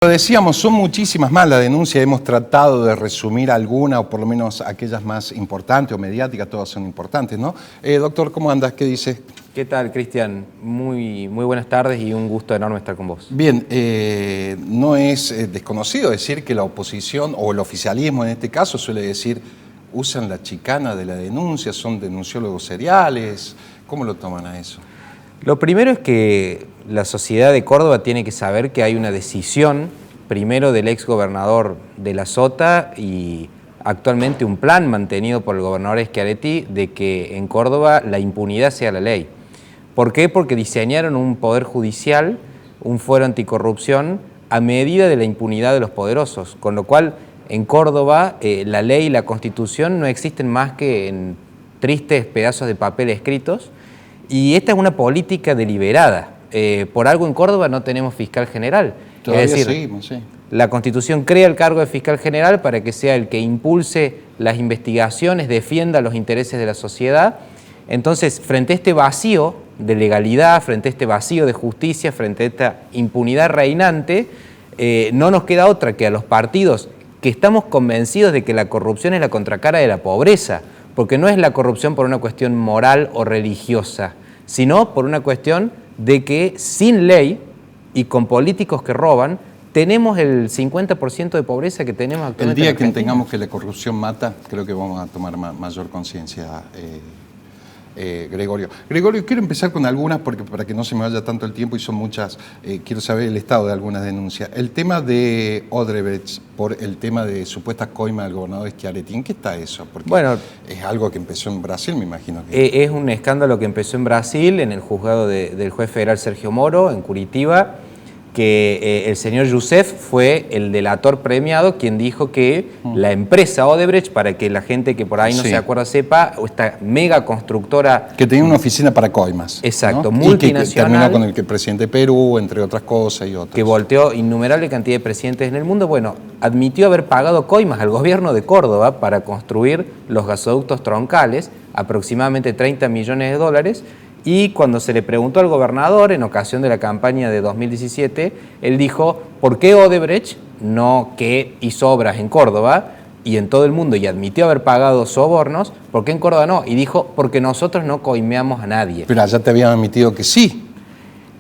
Lo decíamos, son muchísimas más las denuncias, hemos tratado de resumir alguna o por lo menos aquellas más importantes o mediáticas, todas son importantes, ¿no? Doctor, ¿cómo andas? ¿Qué dices? ¿Qué tal, Cristian? Muy buenas tardes y un gusto enorme estar con vos. Bien, no es desconocido decir que la oposición o el oficialismo en este caso suele decir, usan la chicana de la denuncia, son denunciólogos seriales. ¿Cómo lo toman a eso? Lo primero es que la sociedad de Córdoba tiene que saber que hay una decisión, primero del ex gobernador de la Sota y actualmente un plan mantenido por el gobernador Schiaretti de que en Córdoba la impunidad sea la ley. ¿Por qué? Porque diseñaron un poder judicial, un fuero anticorrupción a medida de la impunidad de los poderosos, con lo cual en Córdoba la ley y la Constitución no existen más que en tristes pedazos de papel escritos. Y esta es una política deliberada. Por algo en Córdoba no tenemos fiscal general. Todavía es decir, seguimos, sí. La Constitución crea el cargo de fiscal general para que sea el que impulse las investigaciones, defienda los intereses de la sociedad. Entonces, frente a este vacío de legalidad, frente a este vacío de justicia, frente a esta impunidad reinante, no nos queda otra que a los partidos que estamos convencidos de que la corrupción es la contracara de la pobreza, porque no es la corrupción por una cuestión moral o religiosa, sino por una cuestión de que sin ley y con políticos que roban, tenemos el 50% de pobreza que tenemos actualmente. El día en que Argentina. tengamos que la corrupción mata, creo que vamos a tomar mayor conciencia, Gregorio. Gregorio, quiero empezar con algunas porque para que no se me vaya tanto el tiempo y son muchas, quiero saber el estado de algunas denuncias. El tema de Odebrecht por el tema de supuestas coimas del gobernador Schiaretti, ¿en qué está eso? Porque bueno, es algo que empezó en Brasil, me imagino. Que... Es un escándalo que empezó en Brasil, en el juzgado del juez federal Sergio Moro, en Curitiba, que el señor Youssef fue el delator premiado quien dijo que la empresa Odebrecht, para que la gente que por ahí no se acuerda sepa, esta mega constructora... Que tenía una oficina para coimas. Exacto, ¿no? multinacional. Y que terminó con el presidente de Perú, entre otras cosas y otras. Que volteó innumerable cantidad de presidentes en el mundo. Bueno, admitió haber pagado coimas al gobierno de Córdoba para construir los gasoductos troncales, aproximadamente 30 millones de dólares, y cuando se le preguntó al gobernador en ocasión de la campaña de 2017, él dijo, ¿por qué Odebrecht no que hizo obras en Córdoba y en todo el mundo y admitió haber pagado sobornos? ¿Por qué en Córdoba no? Y dijo, porque nosotros no coimeamos a nadie. Pero allá te habían admitido que sí.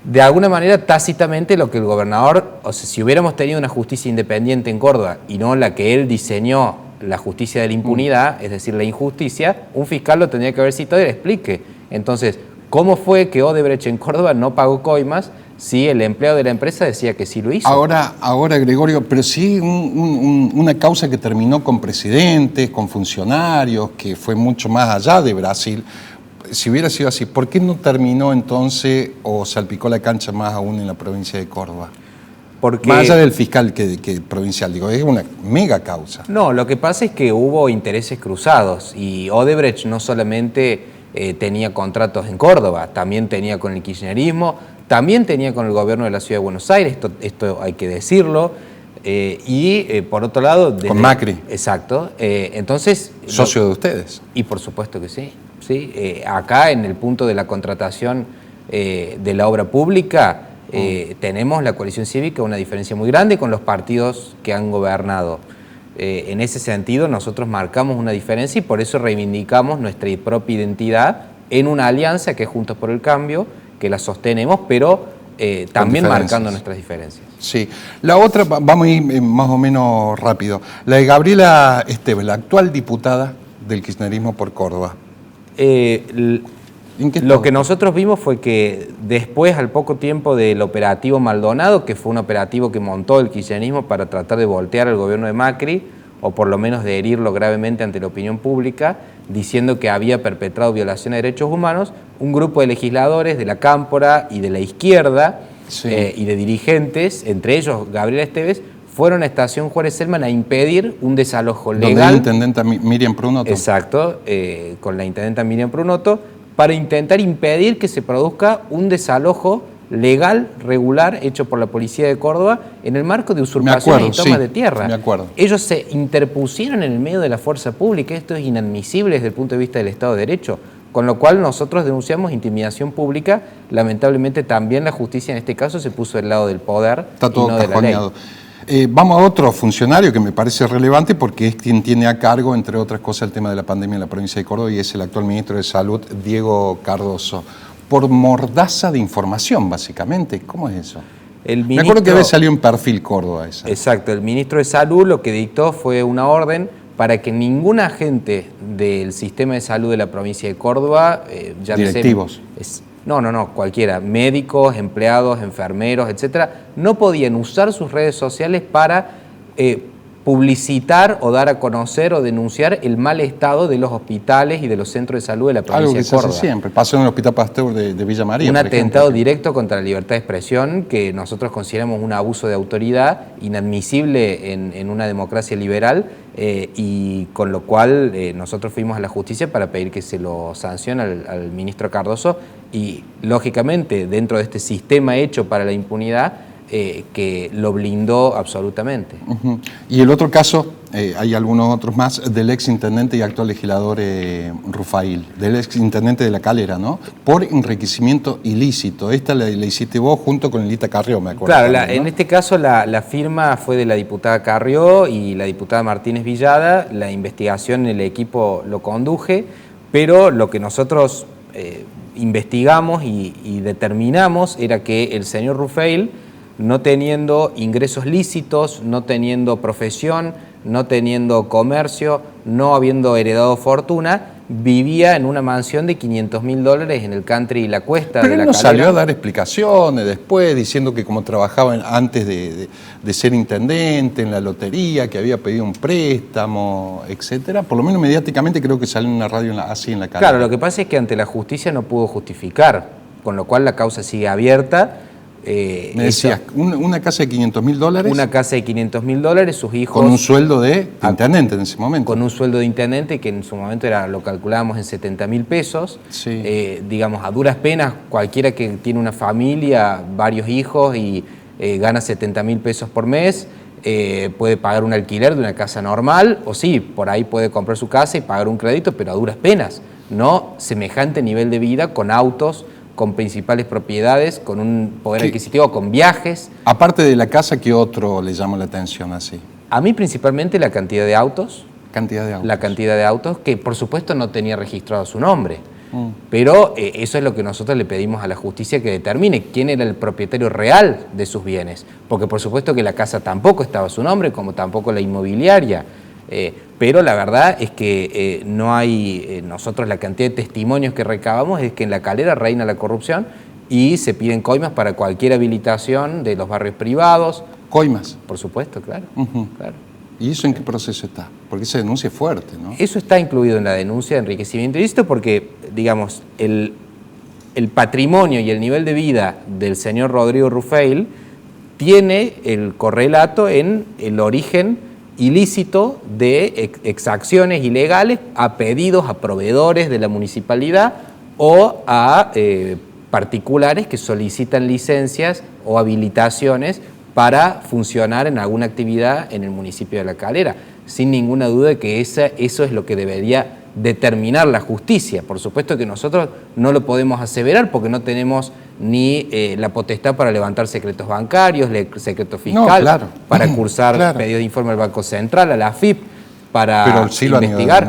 De alguna manera, tácitamente, lo que el gobernador, o sea, si hubiéramos tenido una justicia independiente en Córdoba y no la que él diseñó, la justicia de la impunidad, es decir, la injusticia, un fiscal lo tendría que haber citado y le explique. Entonces, ¿cómo fue que Odebrecht en Córdoba no pagó coimas si el empleado de la empresa decía que sí lo hizo? Ahora Gregorio, pero sí una causa que terminó con presidentes, con funcionarios, que fue mucho más allá de Brasil. Si hubiera sido así, ¿por qué no terminó entonces o salpicó la cancha más aún en la provincia de Córdoba? Porque, más allá del fiscal que provincial, digo, es una mega causa. No, lo que pasa es que hubo intereses cruzados y Odebrecht no solamente tenía contratos en Córdoba, también tenía con el kirchnerismo, también tenía con el gobierno de la Ciudad de Buenos Aires, esto hay que decirlo, por otro lado... Con Macri. Exacto. Entonces... Socio de ustedes. Y por supuesto que sí. ¿sí? Acá en el punto de la contratación de la obra pública tenemos la coalición cívica una diferencia muy grande con los partidos que han gobernado. En ese sentido nosotros marcamos una diferencia y por eso reivindicamos nuestra propia identidad en una alianza que es Juntos por el Cambio, que la sostenemos, pero también marcando nuestras diferencias. Sí. La otra, vamos a ir más o menos rápido, la de Gabriela Esteves, la actual diputada del kirchnerismo por Córdoba. Lo que nosotros vimos fue que después, al poco tiempo del operativo Maldonado, que fue un operativo que montó el kirchnerismo para tratar de voltear al gobierno de Macri, o por lo menos de herirlo gravemente ante la opinión pública, diciendo que había perpetrado violaciones de derechos humanos, un grupo de legisladores de la Cámpora y de la izquierda y de dirigentes, entre ellos Gabriela Esteves, fueron a Estación Juárez Selman a impedir un desalojo legal. Donde la intendenta Miriam Prunoto. Exacto, con la intendenta Miriam Prunoto, para intentar impedir que se produzca un desalojo legal, regular, hecho por la policía de Córdoba en el marco de usurpaciones y tomas de tierra. Me acuerdo. Ellos se interpusieron en el medio de la fuerza pública, esto es inadmisible desde el punto de vista del Estado de Derecho, con lo cual nosotros denunciamos intimidación pública. Lamentablemente también la justicia en este caso se puso del lado del poder y no de la ley. Vamos a otro funcionario que me parece relevante porque es quien tiene a cargo, entre otras cosas, el tema de la pandemia en la provincia de Córdoba y es el actual ministro de Salud, Diego Cardoso. Por mordaza de información, básicamente. ¿Cómo es eso? Me acuerdo que había salido en Perfil Córdoba esa. Exacto, el ministro de Salud lo que dictó fue una orden para que ningún agente del sistema de salud de la provincia de Córdoba, directivos. No, cualquiera, médicos, empleados, enfermeros, etcétera, no podían usar sus redes sociales para publicitar o dar a conocer o denunciar el mal estado de los hospitales y de los centros de salud de la provincia de Córdoba. Algo que se hace siempre, pasó en el Hospital Pasteur de Villa María. Un atentado directo contra la libertad de expresión que nosotros consideramos un abuso de autoridad inadmisible en una democracia liberal y con lo cual nosotros fuimos a la justicia para pedir que se lo sancione al ministro Cardoso y lógicamente dentro de este sistema hecho para la impunidad que lo blindó absolutamente. Y el otro caso, hay algunos otros más, del ex intendente y actual legislador Rufail, del ex intendente de La Calera, ¿no? Por enriquecimiento ilícito. Esta la hiciste vos junto con Elita Carrió, me acuerdo. Claro, también, ¿no? En este caso la firma fue de la diputada Carrió y la diputada Martínez Villada. La investigación el equipo lo conduje, pero lo que nosotros investigamos y determinamos era que el señor Rufail, no teniendo ingresos lícitos, no teniendo profesión, no teniendo comercio, no habiendo heredado fortuna, vivía en una mansión de $500.000 en el country La Cuesta de La Calera. Pero él no salió a dar explicaciones después, diciendo que como trabajaba antes de ser intendente en la lotería, que había pedido un préstamo, etcétera. Por lo menos mediáticamente creo que salió en una radio así en La Calera. Claro, lo que pasa es que ante la justicia no pudo justificar, con lo cual la causa sigue abierta. Me decías, una casa de $500.000. Una casa de $500.000, sus hijos... Con un sueldo de intendente en ese momento. Con un sueldo de intendente que en su momento lo calculábamos en $70.000. Sí. Digamos, a duras penas, cualquiera que tiene una familia, varios hijos y gana $70.000 por mes, puede pagar un alquiler de una casa normal, o sí, por ahí puede comprar su casa y pagar un crédito, pero a duras penas. No semejante nivel de vida con autos, con principales propiedades, con un poder adquisitivo, con viajes. Aparte de la casa, ¿qué otro le llamó la atención así? A mí principalmente la cantidad de autos. La cantidad de autos, que por supuesto no tenía registrado su nombre. Pero eso es lo que nosotros le pedimos a la justicia que determine quién era el propietario real de sus bienes. Porque por supuesto que la casa tampoco estaba a su nombre, como tampoco la inmobiliaria. Pero la verdad es que no hay, nosotros la cantidad de testimonios que recabamos es que en La Calera reina la corrupción y se piden coimas para cualquier habilitación de los barrios privados. ¿Coimas? Por supuesto, claro. Claro. ¿Y eso en qué proceso está? Porque esa denuncia es fuerte, ¿no? Eso está incluido en la denuncia de enriquecimiento ilícito porque, digamos, el patrimonio y el nivel de vida del señor Rodrigo Rufail tiene el correlato en el origen ilícito de exacciones ilegales a pedidos a proveedores de la municipalidad o a particulares que solicitan licencias o habilitaciones para funcionar en alguna actividad en el municipio de La Calera. Sin ninguna duda de que eso es lo que debería determinar la justicia. Por supuesto que nosotros no lo podemos aseverar porque no tenemos ni la potestad para levantar secretos bancarios, secreto fiscal, para cursar pedidos de informe al Banco Central, a la AFIP, para investigar.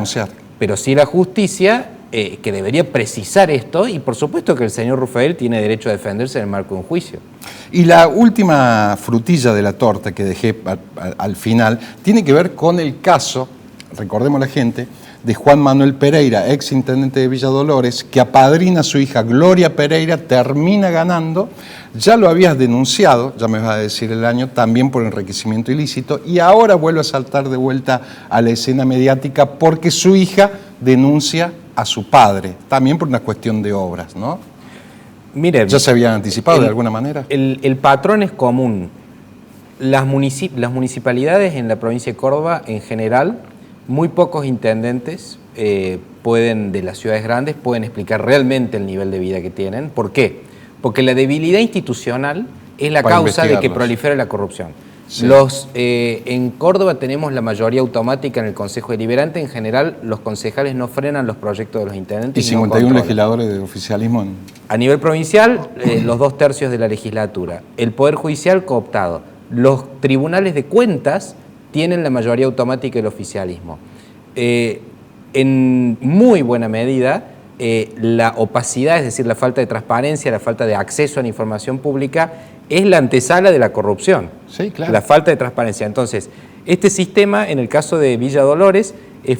Pero sí la justicia que debería precisar esto y por supuesto que el señor Rufail tiene derecho a defenderse en el marco de un juicio. Y la última frutilla de la torta que dejé al final tiene que ver con el caso, recordemos a la gente, de Juan Manuel Pereira, ex intendente de Villa Dolores, que apadrina a su hija Gloria Pereira, termina ganando, ya lo habías denunciado, ya me vas a decir el año, también por enriquecimiento ilícito, y ahora vuelve a saltar de vuelta a la escena mediática porque su hija denuncia a su padre, también por una cuestión de obras, ¿no? Mire, ¿ya se habían anticipado de alguna manera? El patrón es común. Las municipalidades en la provincia de Córdoba, en general, muy pocos intendentes de las ciudades grandes pueden explicar realmente el nivel de vida que tienen. ¿Por qué? Porque la debilidad institucional es la causa de que prolifere la corrupción. Sí. En Córdoba tenemos la mayoría automática en el Consejo Deliberante. En general, los concejales no frenan los proyectos de los intendentes. Y 51 legisladores de oficialismo. A nivel provincial, los 2/3 de la legislatura. El Poder Judicial cooptado. los tribunales de cuentas tienen la mayoría automática del oficialismo. En muy buena medida, la opacidad, es decir, la falta de transparencia, la falta de acceso a la información pública, es la antesala de la corrupción. Sí, claro. La falta de transparencia. Entonces, este sistema, en el caso de Villa Dolores,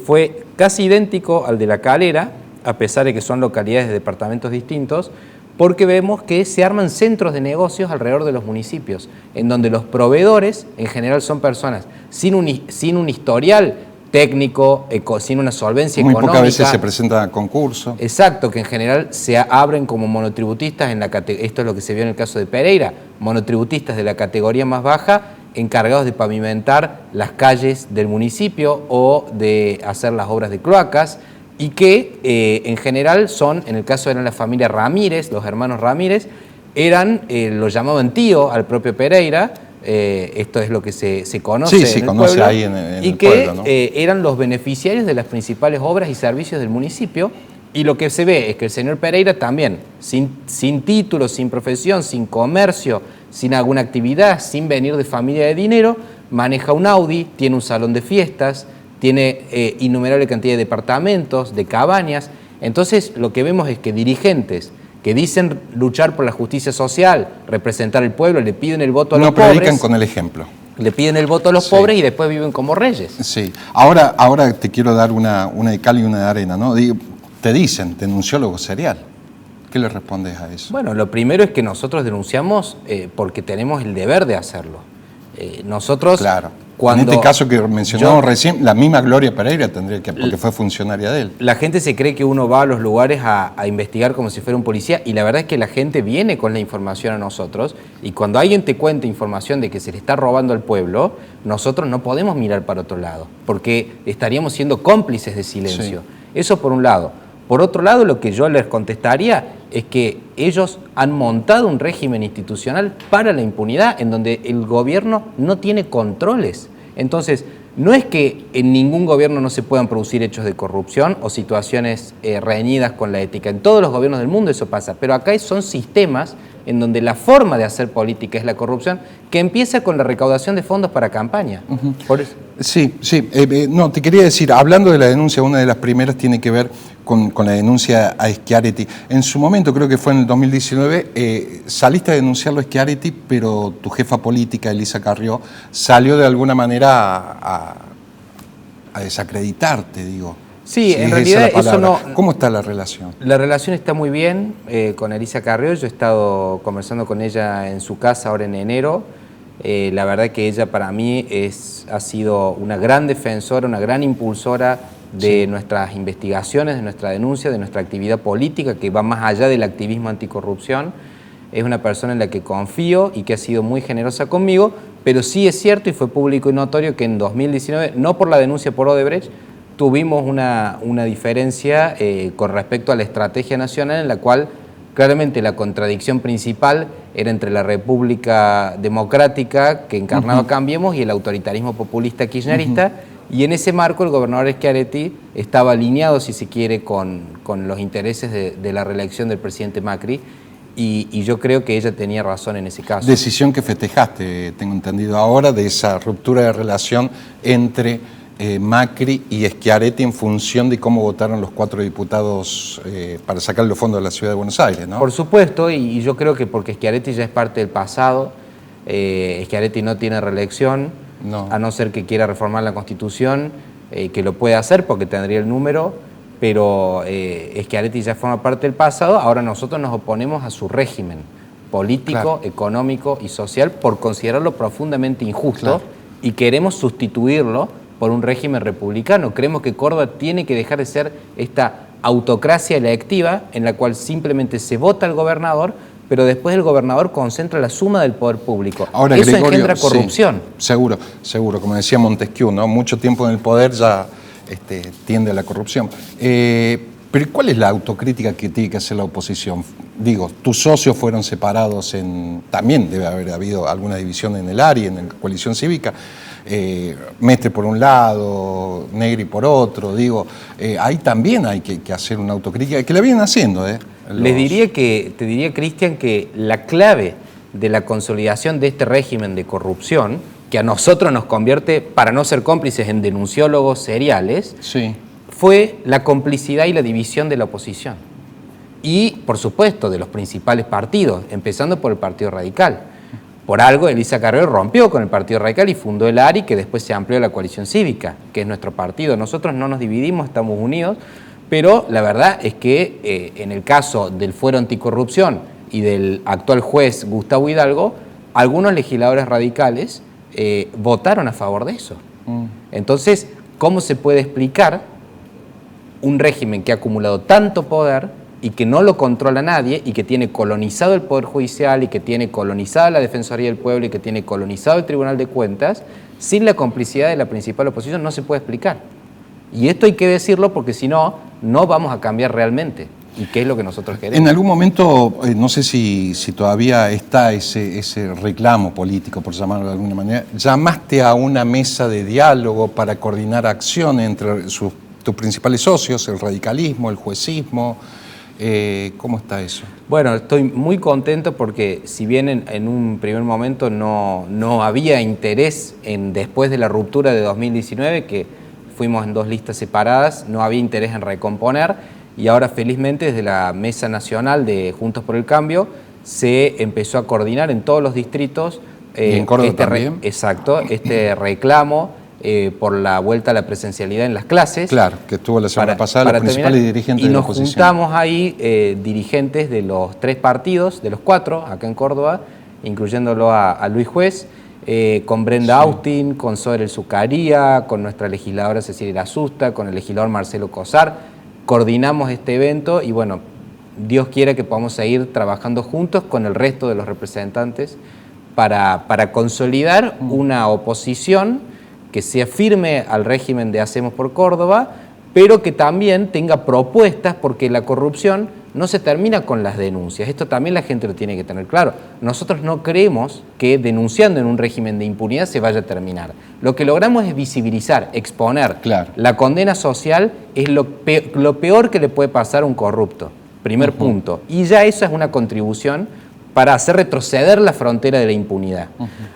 fue casi idéntico al de La Calera, a pesar de que son localidades de departamentos distintos, porque vemos que se arman centros de negocios alrededor de los municipios, en donde los proveedores, en general, son personas sin un historial técnico, sin una solvencia económica. Muy pocas veces se presentan a concurso. Exacto, que en general se abren como monotributistas, esto es lo que se vio en el caso de Pereira, monotributistas de la categoría más baja, encargados de pavimentar las calles del municipio o de hacer las obras de cloacas, y que en general son, en el caso eran la familia Ramírez, los hermanos Ramírez, lo llamaban tío al propio Pereira, esto es lo que se conoce sí, en el conoce pueblo, ahí en y el que pueblo, ¿no? eran los beneficiarios de las principales obras y servicios del municipio, y lo que se ve es que el señor Pereira también, sin título, sin profesión, sin comercio, sin alguna actividad, sin venir de familia de dinero, maneja un Audi, tiene un salón de fiestas, tiene innumerable cantidad de departamentos, de cabañas. Entonces lo que vemos es que dirigentes que dicen luchar por la justicia social, representar al pueblo, le piden el voto a los pobres. No predican con el ejemplo. Le piden el voto a los pobres y después viven como reyes. Sí. Ahora te quiero dar una de cal y una de arena, ¿no? Te dicen, denunciólogo serial. ¿Qué le respondes a eso? Bueno, lo primero es que nosotros denunciamos porque tenemos el deber de hacerlo. Nosotros, claro. cuando en este caso que mencionamos recién, la misma Gloria Pereira tendría que, porque fue funcionaria de él. La gente se cree que uno va a los lugares a investigar como si fuera un policía, y la verdad es que la gente viene con la información a nosotros, y cuando alguien te cuenta información de que se le está robando al pueblo, nosotros no podemos mirar para otro lado, porque estaríamos siendo cómplices de silencio. Sí. Eso por un lado. Por otro lado, lo que yo les contestaría es que ellos han montado un régimen institucional para la impunidad, en donde el gobierno no tiene controles. Entonces, no es que en ningún gobierno no se puedan producir hechos de corrupción o situaciones reñidas con la ética. En todos los gobiernos del mundo eso pasa, pero acá son sistemas en donde la forma de hacer política es la corrupción, que empieza con la recaudación de fondos para campaña. Por eso. Sí. No, te quería decir, hablando de la denuncia, una de las primeras tiene que ver con la denuncia a Schiaretti. En su momento, creo que fue en el 2019, saliste a denunciarlo a Schiaretti, pero tu jefa política, Elisa Carrió, salió de alguna manera a desacreditarte, digo. Sí, en realidad eso no... ¿Cómo está la relación? La relación está muy bien con Elisa Carrió. Yo he estado conversando con ella en su casa ahora en enero. La verdad que ella para mí ha sido una gran defensora, una gran impulsora de nuestras investigaciones, de nuestra denuncia, de nuestra actividad política, que va más allá del activismo anticorrupción. Es una persona en la que confío y que ha sido muy generosa conmigo, pero sí es cierto y fue público y notorio que en 2019, no por la denuncia por Odebrecht, tuvimos una diferencia con respecto a la estrategia nacional, en la cual claramente la contradicción principal era entre la República Democrática que encarnaba Cambiemos y el autoritarismo populista kirchnerista, y en ese marco el gobernador Schiaretti estaba alineado, si se quiere, con los intereses de la reelección del presidente Macri, y yo creo que ella tenía razón en ese caso. Decisión que festejaste, tengo entendido ahora, de esa ruptura de relación entre Macri y Schiaretti en función de cómo votaron los 4 diputados para sacar los fondos de la Ciudad de Buenos Aires, ¿no? Por supuesto, y yo creo que porque Schiaretti ya es parte del pasado, Schiaretti no tiene reelección, a no ser que quiera reformar la Constitución, que lo puede hacer porque tendría el número, pero Schiaretti ya forma parte del pasado. Ahora nosotros nos oponemos a su régimen político, económico y social por considerarlo profundamente injusto, y queremos sustituirlo por un régimen republicano. Creemos que Córdoba tiene que dejar de ser esta autocracia electiva en la cual simplemente se vota al gobernador, pero después el gobernador concentra la suma del poder público. Ahora, eso Gregorio, engendra corrupción. Sí, seguro, como decía Montesquieu, ¿no? Mucho tiempo en el poder ya tiende a la corrupción. Pero ¿cuál es la autocrítica que tiene que hacer la oposición? Digo, tus socios fueron separados también debe haber habido alguna división en el ARI, en la coalición cívica. Mestre por un lado, Negri por otro, digo, ahí también hay que hacer una autocrítica, que la vienen haciendo. Te diría, Cristian, que la clave de la consolidación de este régimen de corrupción, que a nosotros nos convierte, para no ser cómplices, en denunciólogos seriales, Sí. fue la complicidad y la división de la oposición. Y, por supuesto, de los principales partidos, empezando por el Partido Radical. Por algo, Elisa Carrió rompió con el Partido Radical y fundó el ARI, que después se amplió a la Coalición Cívica, que es nuestro partido. Nosotros no nos dividimos, estamos unidos, pero la verdad es que en el caso del Fuero Anticorrupción y del actual juez Gustavo Hidalgo, algunos legisladores radicales votaron a favor de eso. Entonces, ¿cómo se puede explicar un régimen que ha acumulado tanto poder y que no lo controla nadie y que tiene colonizado el Poder Judicial y que tiene colonizada la Defensoría del Pueblo y que tiene colonizado el Tribunal de Cuentas, sin la complicidad de la principal oposición no se puede explicar? Y esto hay que decirlo porque si no, no vamos a cambiar realmente. ¿Y qué es lo que nosotros queremos? En algún momento, no sé si todavía está ese reclamo político, por llamarlo de alguna manera, ¿llamaste a una mesa de diálogo para coordinar acciones entre tus principales socios, el radicalismo, el juecismo? ¿Cómo está eso? Bueno, estoy muy contento porque si bien en un primer momento no había interés después de la ruptura de 2019, que fuimos en 2 listas separadas, no había interés en recomponer, y ahora felizmente desde la Mesa Nacional de Juntos por el Cambio se empezó a coordinar en todos los distritos. ¿Y en Córdoba también? Exacto, este reclamo por la vuelta a la presencialidad en las clases. Claro, que estuvo la semana pasada los principales dirigentes de la oposición. Y nos juntamos ahí dirigentes de los 3 partidos, de los 4, acá en Córdoba, incluyéndolo a Luis Juez, con Brenda Austin, con Sober El Zucaría, con nuestra legisladora Cecilia Asusta, con el legislador Marcelo Cosar. Coordinamos este evento y bueno, Dios quiera que podamos seguir trabajando juntos con el resto de los representantes para consolidar una oposición que sea firme al régimen de Hacemos por Córdoba, pero que también tenga propuestas, porque la corrupción no se termina con las denuncias. Esto también la gente lo tiene que tener claro. Nosotros no creemos que denunciando en un régimen de impunidad se vaya a terminar. Lo que logramos es visibilizar, exponer. Claro. La condena social es lo peor que le puede pasar a un corrupto. Primer punto. Y ya eso es una contribución para hacer retroceder la frontera de la impunidad.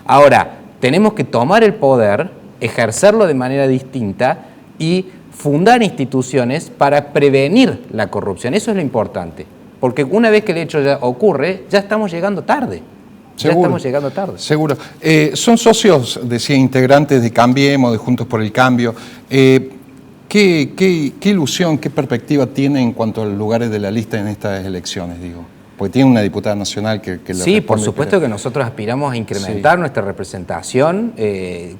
Ahora, tenemos que tomar el poder, ejercerlo de manera distinta y fundar instituciones para prevenir la corrupción. Eso es lo importante, porque una vez que el hecho ya ocurre, ya estamos llegando tarde. Seguro, ya estamos llegando tarde. Seguro. Son socios, decía, integrantes de Cambiemos, de Juntos por el Cambio. ¿Qué ilusión, qué perspectiva tiene en cuanto a los lugares de la lista en estas elecciones, digo? Porque tiene una diputada nacional que le Sí, por responde, supuesto que nosotros aspiramos a incrementar nuestra representación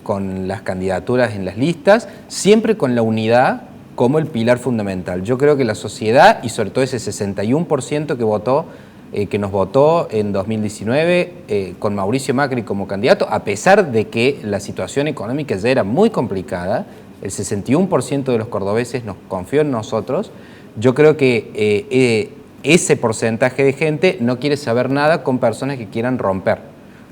con las candidaturas en las listas, siempre con la unidad como el pilar fundamental. Yo creo que la sociedad, y sobre todo ese 61% que nos votó en 2019 con Mauricio Macri como candidato, a pesar de que la situación económica ya era muy complicada, el 61% de los cordobeses nos confió en nosotros. Yo creo que ese porcentaje de gente no quiere saber nada con personas que quieran romper,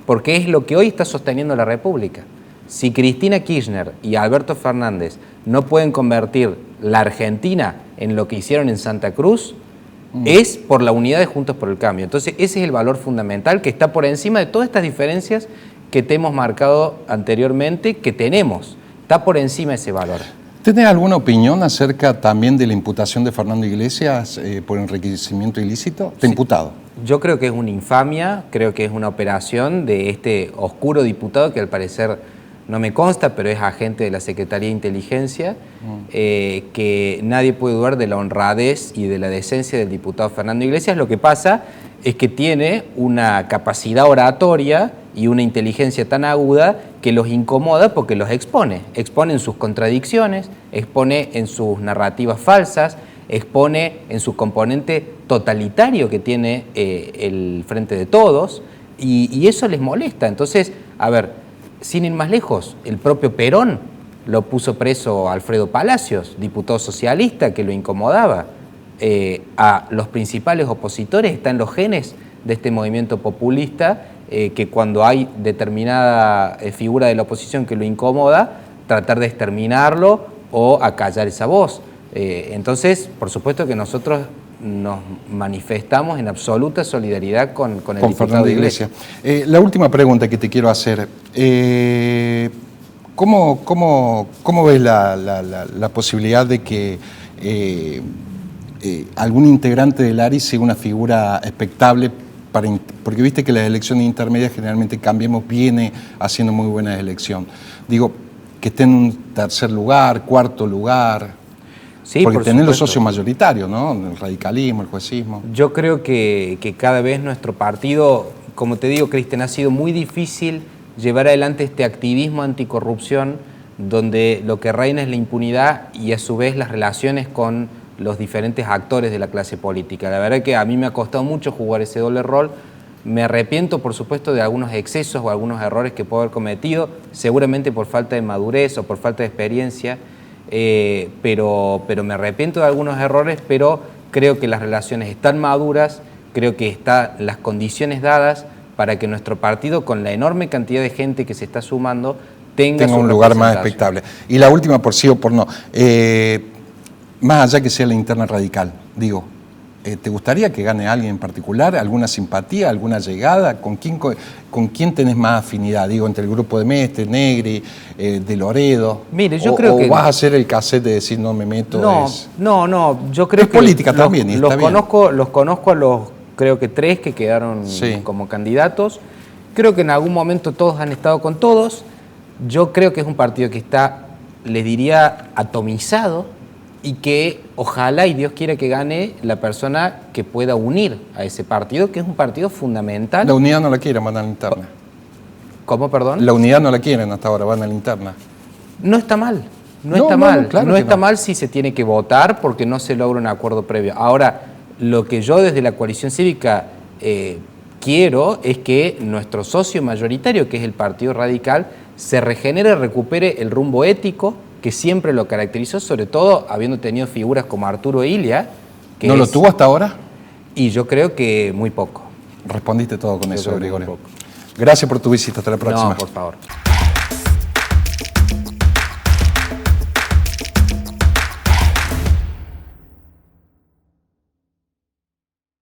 porque es lo que hoy está sosteniendo la República. Si Cristina Kirchner y Alberto Fernández no pueden convertir la Argentina en lo que hicieron en Santa Cruz, es por la unidad de Juntos por el Cambio. Entonces ese es el valor fundamental que está por encima de todas estas diferencias que te hemos marcado anteriormente, que tenemos. Está por encima ese valor. ¿Tenés alguna opinión acerca también de la imputación de Fernando Iglesias por enriquecimiento ilícito? Está imputado. Yo creo que es una infamia, creo que es una operación de este oscuro diputado que al parecer no me consta, pero es agente de la Secretaría de Inteligencia, que nadie puede dudar de la honradez y de la decencia del diputado Fernando Iglesias. Lo que pasa es que tiene una capacidad oratoria y una inteligencia tan aguda que los incomoda porque los expone. Expone en sus contradicciones, expone en sus narrativas falsas, expone en su componente totalitario que tiene el Frente de Todos, y eso les molesta. Entonces, a ver, sin ir más lejos, el propio Perón lo puso preso a Alfredo Palacios, diputado socialista que lo incomodaba. A los principales opositores están los genes de este movimiento populista, que cuando hay determinada figura de la oposición que lo incomoda, tratar de exterminarlo o acallar esa voz. Entonces, por supuesto que nosotros nos manifestamos en absoluta solidaridad con el con diputado Fernando de Iglesias. La última pregunta que te quiero hacer. ¿Cómo ves la posibilidad de que algún integrante del ARI sea una figura expectable? Porque viste que las elecciones intermedias generalmente Cambiemos viene haciendo muy buena elección. Digo, que esté en un tercer lugar, cuarto lugar, Sí, porque por tenés los supuesto. socios mayoritarios, ¿no? El radicalismo, el juecismo. Yo creo que cada vez nuestro partido, como te digo, Cristian, ha sido muy difícil llevar adelante este activismo anticorrupción donde lo que reina es la impunidad y a su vez las relaciones con los diferentes actores de la clase política. La verdad que a mí me ha costado mucho jugar ese doble rol. Me arrepiento, por supuesto, de algunos excesos o algunos errores que puedo haber cometido, seguramente por falta de madurez o por falta de experiencia, pero me arrepiento de algunos errores, pero creo que las relaciones están maduras, creo que están las condiciones dadas para que nuestro partido, con la enorme cantidad de gente que se está sumando, tenga un lugar más expectable. Y la última, por sí o por no, más allá que sea la interna radical, digo, ¿te gustaría que gane alguien en particular? ¿Alguna simpatía, alguna llegada? ¿Con quién tenés más afinidad? Digo, entre el grupo de Mestre, Negri, de Loredo. Mire, yo creo que... ¿O vas a hacer el cassette de decir no me meto? No, yo creo es que... política también, y está bien. Los conozco a los, creo que 3 que quedaron como candidatos. Creo que en algún momento todos han estado con todos. Yo creo que es un partido que está, les diría, atomizado, y que ojalá y Dios quiera que gane la persona que pueda unir a ese partido, que es un partido fundamental. La unidad no la quieren, van a la interna. ¿Cómo, perdón? La unidad no la quieren hasta ahora, van a la interna. No está mal, no está mal si se tiene que votar porque no se logra un acuerdo previo. Ahora, lo que yo desde la coalición cívica quiero es que nuestro socio mayoritario, que es el Partido Radical, se regenere, recupere el rumbo ético que siempre lo caracterizó, sobre todo habiendo tenido figuras como Arturo Illia. Que ¿No lo tuvo hasta ahora? Y yo creo que muy poco. Respondiste todo con eso, Gregorio. Gracias por tu visita, hasta la próxima. No, por favor.